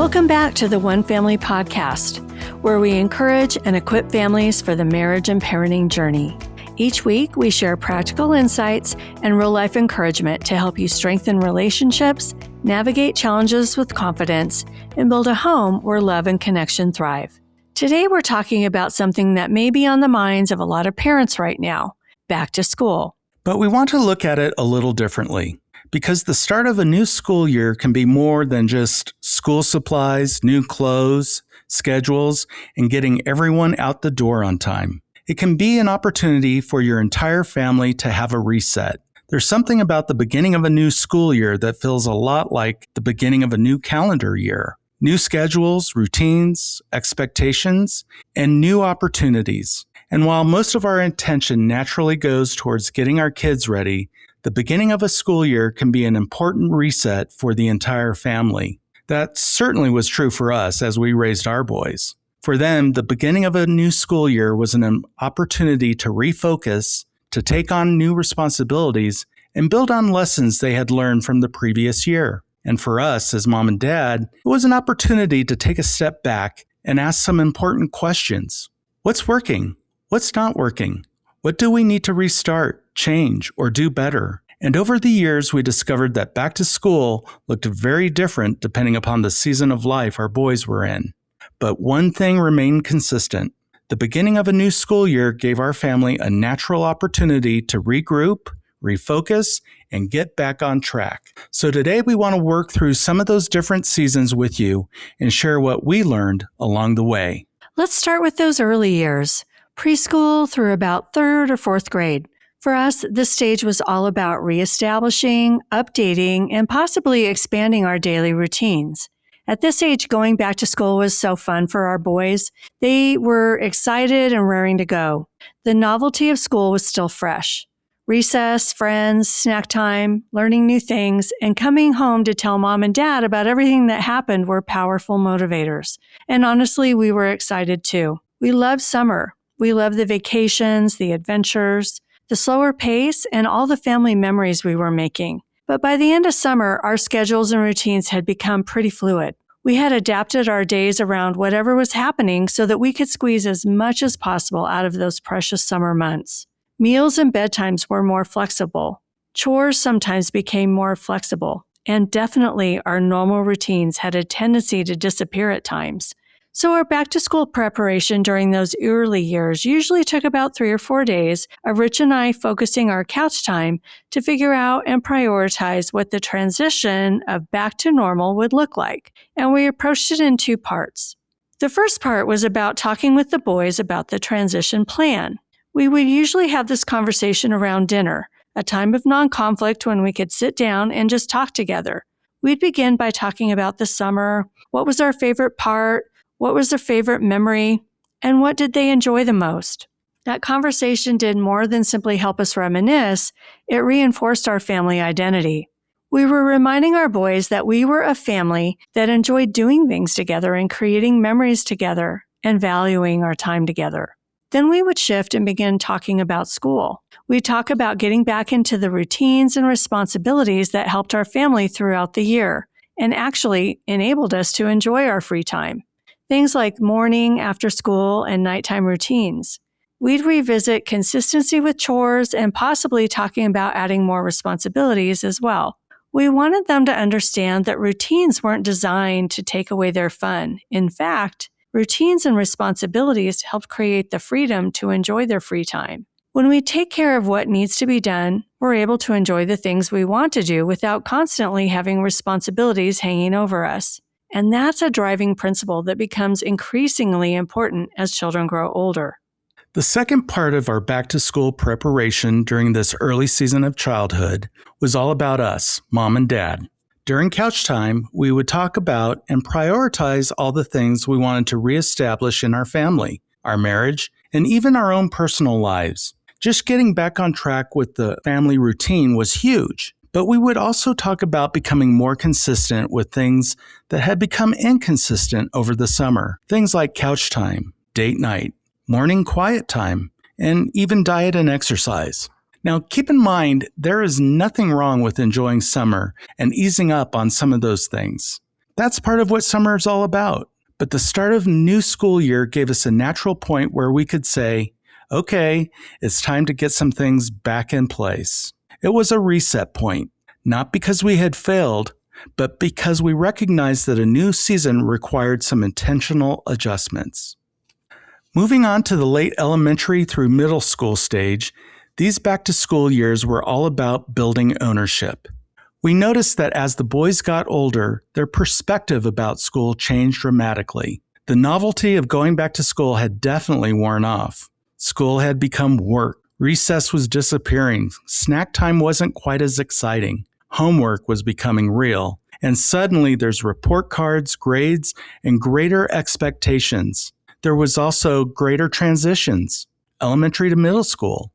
Welcome back to the OneFamily podcast, where we encourage and equip families for the marriage and parenting journey. Each week, we share practical insights and real-life encouragement to help you strengthen relationships, navigate challenges with confidence, and build a home where love and connection thrive. Today, we're talking about something that may be on the minds of a lot of parents right now, back to school. But we want to look at it a little differently, because the start of a new school year can be more than just school supplies, new clothes, schedules, and getting everyone out the door on time. It can be an opportunity for your entire family to have a reset. There's something about the beginning of a new school year that feels a lot like the beginning of a new calendar year. New schedules, routines, expectations, and new opportunities. And while most of our attention naturally goes towards getting our kids ready, the beginning of a school year can be an important reset for the entire family. That certainly was true for us as we raised our boys. For them, the beginning of a new school year was an opportunity to refocus, to take on new responsibilities, and build on lessons they had learned from the previous year. And for us, as mom and dad, it was an opportunity to take a step back and ask some important questions. What's working? What's not working? What do we need to restart, change, or do better? And over the years, we discovered that back to school looked very different depending upon the season of life our boys were in. But one thing remained consistent. The beginning of a new school year gave our family a natural opportunity to regroup, refocus, and get back on track. So today we want to work through some of those different seasons with you and share what we learned along the way. Let's start with those early years, preschool through about 3rd or 4th grade. For us, this stage was all about reestablishing, updating, and possibly expanding our daily routines. At this age, going back to school was so fun for our boys. They were excited and raring to go. The novelty of school was still fresh. Recess, friends, snack time, learning new things, and coming home to tell mom and dad about everything that happened were powerful motivators. And honestly, we were excited too. We loved summer. We loved the vacations, the adventures, the slower pace, and all the family memories we were making. But by the end of summer, our schedules and routines had become pretty fluid. We had adapted our days around whatever was happening so that we could squeeze as much as possible out of those precious summer months. Meals and bedtimes were more flexible. Chores sometimes became more flexible. And definitely our normal routines had a tendency to disappear at times. So our back-to-school preparation during those early years usually took about 3 or 4 days of Rich and I focusing our couch time to figure out and prioritize what the transition of back to normal would look like. And we approached it in 2 parts. The first part was about talking with the boys about the transition plan. We would usually have this conversation around dinner, a time of non-conflict when we could sit down and just talk together. We'd begin by talking about the summer, what was our favorite part, what was their favorite memory, and what did they enjoy the most? That conversation did more than simply help us reminisce, it reinforced our family identity. We were reminding our boys that we were a family that enjoyed doing things together and creating memories together and valuing our time together. Then we would shift and begin talking about school. We'd talk about getting back into the routines and responsibilities that helped our family throughout the year and actually enabled us to enjoy our free time. Things like morning, after school, and nighttime routines. We'd revisit consistency with chores and possibly talking about adding more responsibilities as well. We wanted them to understand that routines weren't designed to take away their fun. In fact, routines and responsibilities help create the freedom to enjoy their free time. When we take care of what needs to be done, we're able to enjoy the things we want to do without constantly having responsibilities hanging over us. And that's a driving principle that becomes increasingly important as children grow older. The second part of our back-to-school preparation during this early season of childhood was all about us, mom and dad. During couch time, we would talk about and prioritize all the things we wanted to reestablish in our family, our marriage, and even our own personal lives. Just getting back on track with the family routine was huge. But we would also talk about becoming more consistent with things that had become inconsistent over the summer. Things like couch time, date night, morning quiet time, and even diet and exercise. Now, keep in mind, there is nothing wrong with enjoying summer and easing up on some of those things. That's part of what summer is all about. But the start of new school year gave us a natural point where we could say, okay, it's time to get some things back in place. It was a reset point, not because we had failed, but because we recognized that a new season required some intentional adjustments. Moving on to the late elementary through middle school stage, these back-to-school years were all about building ownership. We noticed that as the boys got older, their perspective about school changed dramatically. The novelty of going back to school had definitely worn off. School had become work. Recess was disappearing. Snack time wasn't quite as exciting. Homework was becoming real. And suddenly there's report cards, grades, and greater expectations. There was also greater transitions. Elementary to middle school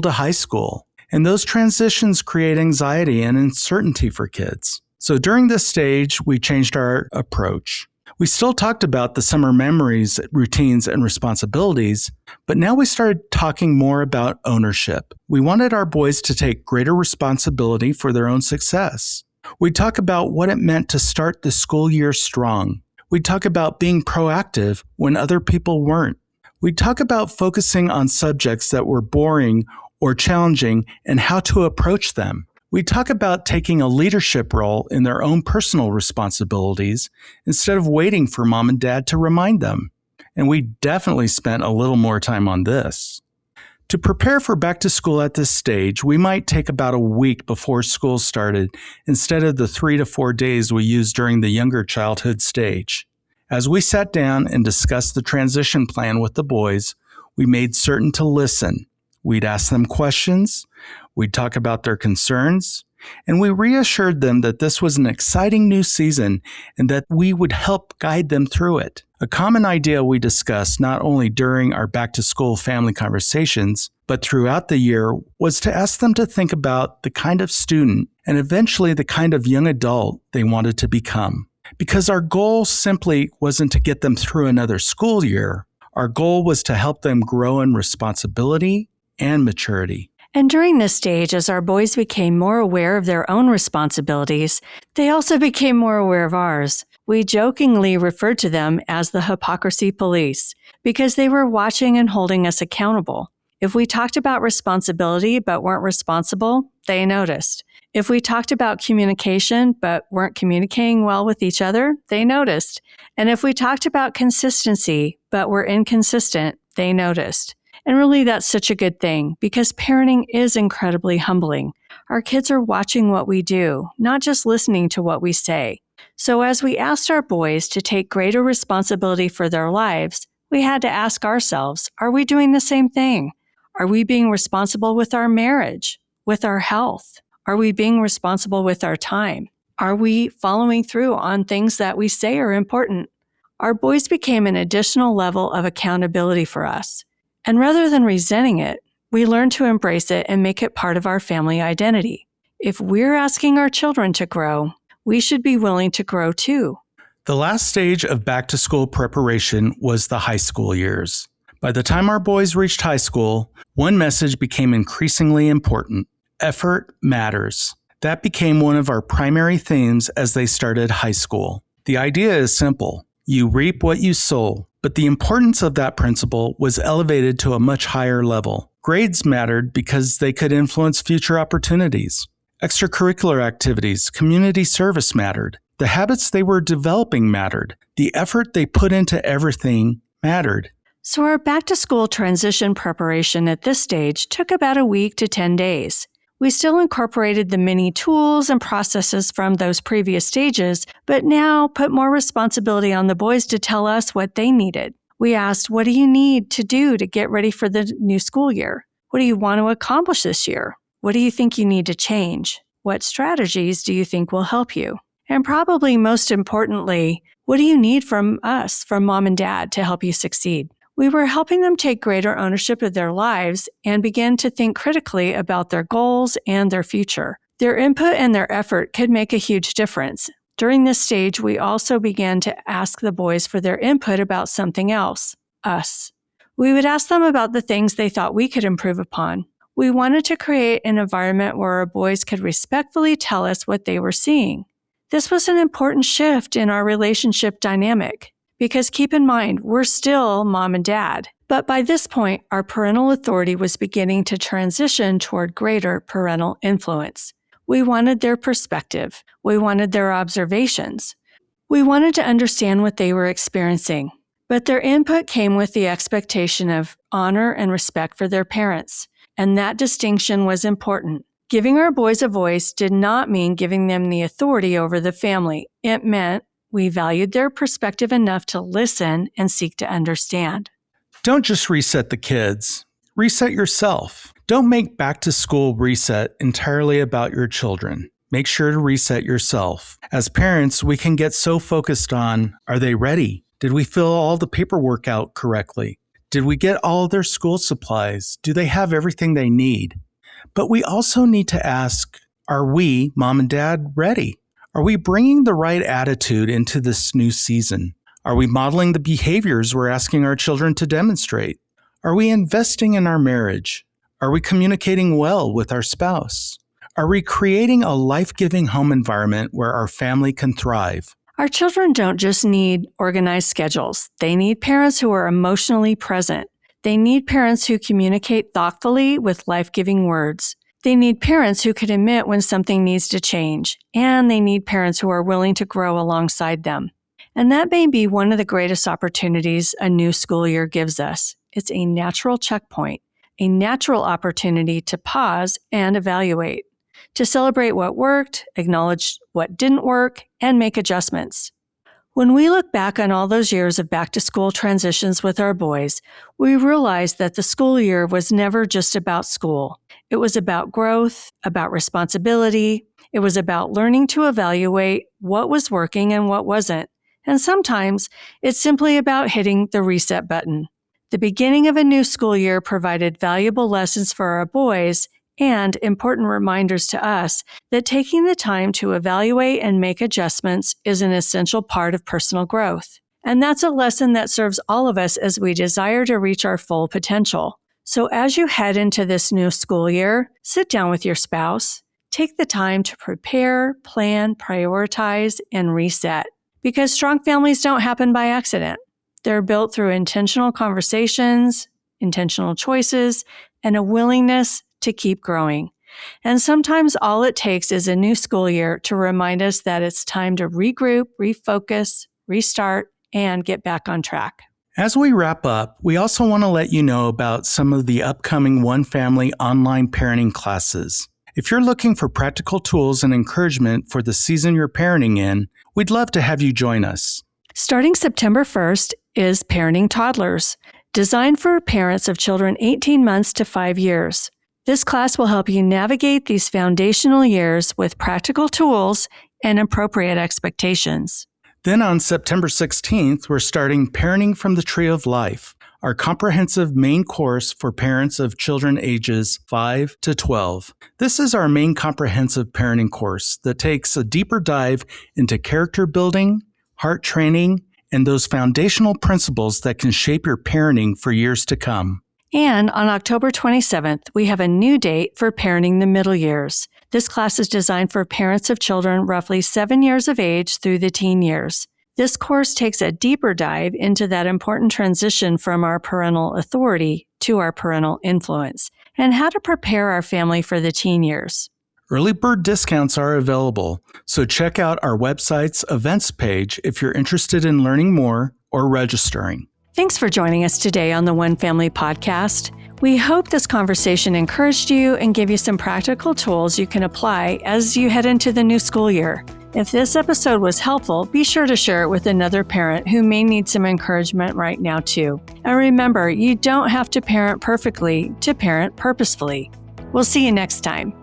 to high school. And those transitions create anxiety and uncertainty for kids. So during this stage, we changed our approach. We still talked about the summer memories, routines, and responsibilities, but now we started talking more about ownership. We wanted our boys to take greater responsibility for their own success. We'd talk about what it meant to start the school year strong. We'd talk about being proactive when other people weren't. We'd talk about focusing on subjects that were boring or challenging and how to approach them. We talk about taking a leadership role in their own personal responsibilities instead of waiting for mom and dad to remind them. And we definitely spent a little more time on this. To prepare for back to school at this stage, we might take about a week before school started instead of the 3 to 4 days we used during the younger childhood stage. As we sat down and discussed the transition plan with the boys, we made certain to listen. We'd ask them questions, we'd talk about their concerns, and we reassured them that this was an exciting new season and that we would help guide them through it. A common idea we discussed not only during our back-to-school family conversations, but throughout the year was to ask them to think about the kind of student and eventually the kind of young adult they wanted to become. Because our goal simply wasn't to get them through another school year. Our goal was to help them grow in responsibility and maturity. And during this stage, as our boys became more aware of their own responsibilities, they also became more aware of ours. We jokingly referred to them as the hypocrisy police because they were watching and holding us accountable. If we talked about responsibility but weren't responsible, they noticed. If we talked about communication but weren't communicating well with each other, they noticed. And if we talked about consistency but were inconsistent, they noticed. And really, that's such a good thing because parenting is incredibly humbling. Our kids are watching what we do, not just listening to what we say. So as we asked our boys to take greater responsibility for their lives, we had to ask ourselves, are we doing the same thing? Are we being responsible with our marriage, with our health? Are we being responsible with our time? Are we following through on things that we say are important? Our boys became an additional level of accountability for us. And rather than resenting it, we learned to embrace it and make it part of our family identity. If we're asking our children to grow, we should be willing to grow too. The last stage of back-to-school preparation was the high school years. By the time our boys reached high school, one message became increasingly important. Effort matters. That became one of our primary themes as they started high school. The idea is simple. You reap what you sow. But the importance of that principle was elevated to a much higher level. Grades mattered because they could influence future opportunities. Extracurricular activities, community service mattered. The habits they were developing mattered. The effort they put into everything mattered. So our back-to-school transition preparation at this stage took about a week to 10 days. We still incorporated the many tools and processes from those previous stages, but now put more responsibility on the boys to tell us what they needed. We asked, what do you need to do to get ready for the new school year? What do you want to accomplish this year? What do you think you need to change? What strategies do you think will help you? And probably most importantly, what do you need from us, from mom and dad, to help you succeed? We were helping them take greater ownership of their lives and begin to think critically about their goals and their future. Their input and their effort could make a huge difference. During this stage, we also began to ask the boys for their input about something else, us. We would ask them about the things they thought we could improve upon. We wanted to create an environment where our boys could respectfully tell us what they were seeing. This was an important shift in our relationship dynamic because keep in mind, we're still mom and dad. But by this point, our parental authority was beginning to transition toward greater parental influence. We wanted their perspective. We wanted their observations. We wanted to understand what they were experiencing. But their input came with the expectation of honor and respect for their parents. And that distinction was important. Giving our boys a voice did not mean giving them the authority over the family. It meant we valued their perspective enough to listen and seek to understand. Don't just reset the kids. Reset yourself. Don't make back to school reset entirely about your children. Make sure to reset yourself. As parents, we can get so focused on, are they ready? Did we fill all the paperwork out correctly? Did we get all of their school supplies? Do they have everything they need? But we also need to ask, are we, mom and dad, ready? Are we bringing the right attitude into this new season? Are we modeling the behaviors we're asking our children to demonstrate? Are we investing in our marriage? Are we communicating well with our spouse? Are we creating a life-giving home environment where our family can thrive? Our children don't just need organized schedules. They need parents who are emotionally present. They need parents who communicate thoughtfully with life-giving words. They need parents who can admit when something needs to change. And they need parents who are willing to grow alongside them. And that may be one of the greatest opportunities a new school year gives us. It's a natural checkpoint, a natural opportunity to pause and evaluate, to celebrate what worked, acknowledge what didn't work, and make adjustments. When we look back on all those years of back-to-school transitions with our boys, we realize that the school year was never just about school. It was about growth, about responsibility. It was about learning to evaluate what was working and what wasn't. And sometimes it's simply about hitting the reset button. The beginning of a new school year provided valuable lessons for our boys and important reminders to us that taking the time to evaluate and make adjustments is an essential part of personal growth. And that's a lesson that serves all of us as we desire to reach our full potential. So as you head into this new school year, sit down with your spouse, take the time to prepare, plan, prioritize, and reset. Because strong families don't happen by accident. They're built through intentional conversations, intentional choices, and a willingness to keep growing. And sometimes all it takes is a new school year to remind us that it's time to regroup, refocus, restart, and get back on track. As we wrap up, we also want to let you know about some of the upcoming OneFamily online parenting classes. If you're looking for practical tools and encouragement for the season you're parenting in, we'd love to have you join us. Starting September 1st is Parenting Toddlers, designed for parents of children 18 months to 5 years. This class will help you navigate these foundational years with practical tools and appropriate expectations. Then on September 16th, we're starting Parenting from the Tree of Life, our comprehensive main course for parents of children ages 5 to 12. This is our main comprehensive parenting course that takes a deeper dive into character building, heart training, and those foundational principles that can shape your parenting for years to come. And on October 27th, we have a new date for Parenting the Middle Years. This class is designed for parents of children roughly 7 years of age through the teen years. This course takes a deeper dive into that important transition from our parental authority to our parental influence and how to prepare our family for the teen years. Early bird discounts are available, so check out our website's events page if you're interested in learning more or registering. Thanks for joining us today on the OneFamily podcast. We hope this conversation encouraged you and gave you some practical tools you can apply as you head into the new school year. If this episode was helpful, be sure to share it with another parent who may need some encouragement right now too. And remember, you don't have to parent perfectly to parent purposefully. We'll see you next time.